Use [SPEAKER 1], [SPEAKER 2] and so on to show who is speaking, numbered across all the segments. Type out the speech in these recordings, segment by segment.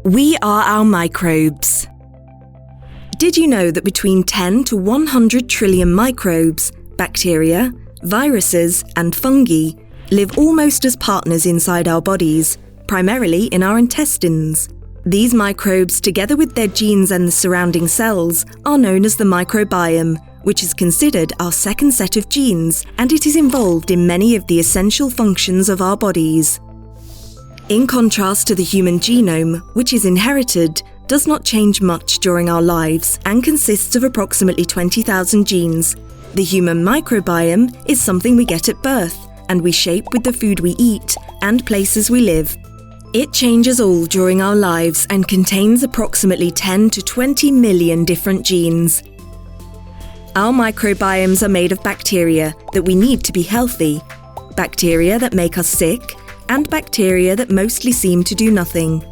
[SPEAKER 1] We are our microbes. Did you know that between 10 to 100 trillion microbes, bacteria, viruses, and fungi live almost as partners inside our bodies, primarily in our intestines? These microbes, together with their genes and the surrounding cells, are known as the microbiome, which is considered our second set of genes, and it is involved in many of the essential functions of our bodies. In contrast to the human genome, which is inherited, does not change much during our lives and consists of approximately 20,000 genes, the human microbiome is something we get at birth and we shape with the food we eat and places we live. It changes all during our lives and contains approximately 10 to 20 million different genes. Our microbiomes are made of bacteria that we need to be healthy, bacteria that make us sick, and bacteria that mostly seem to do nothing.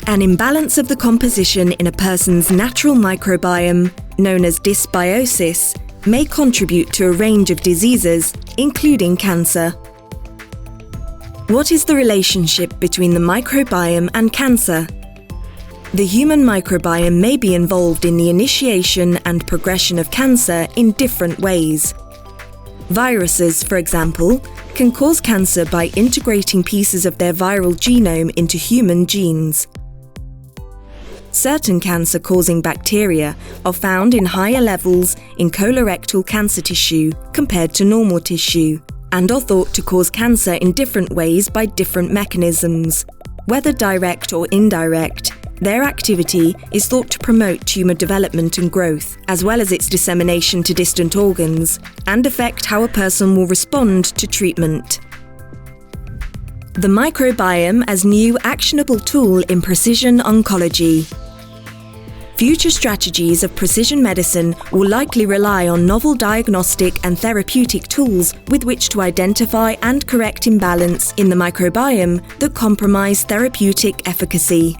[SPEAKER 1] An imbalance of the composition in a person's natural microbiome, known as dysbiosis, may contribute to a range of diseases, including cancer. What is the relationship between the microbiome and cancer? The human microbiome may be involved in the initiation and progression of cancer in different ways. Viruses, for example, can cause cancer by integrating pieces of their viral genome into human genes. Certain cancer-causing bacteria are found in higher levels in colorectal cancer tissue compared to normal tissue, and are thought to cause cancer in different ways by different mechanisms. Whether direct or indirect, their activity is thought to promote tumour development and growth, as well as its dissemination to distant organs, and affect how a person will respond to treatment. The microbiome as new actionable tool in precision oncology. Future strategies of precision medicine will likely rely on novel diagnostic and therapeutic tools with which to identify and correct imbalance in the microbiome that compromise therapeutic efficacy.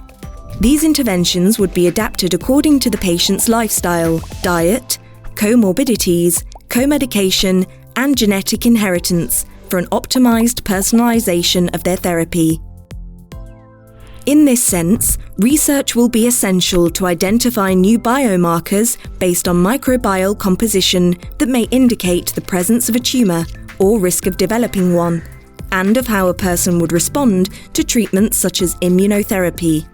[SPEAKER 1] These interventions would be adapted according to the patient's lifestyle, diet, comorbidities, co-medication, and genetic inheritance for an optimized personalization of their therapy. In this sense, research will be essential to identify new biomarkers based on microbial composition that may indicate the presence of a tumour or risk of developing one, and of how a person would respond to treatments such as immunotherapy.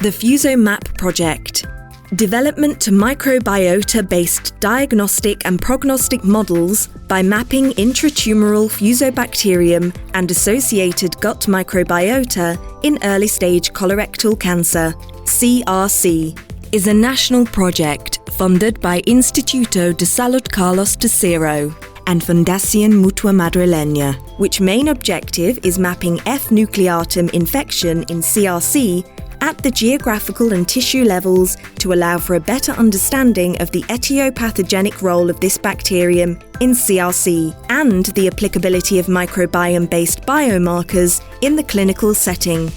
[SPEAKER 1] The FusoMap project. Development to microbiota-based diagnostic and prognostic models by mapping intratumoral fusobacterium and associated gut microbiota in early-stage colorectal cancer, CRC, is a national project funded by Instituto de Salud Carlos III and Fundación Mutua Madrileña, which main objective is mapping F. nucleatum infection in CRC at the geographical and tissue levels to allow for a better understanding of the etiopathogenic role of this bacterium in CRC and the applicability of microbiome-based biomarkers in the clinical setting.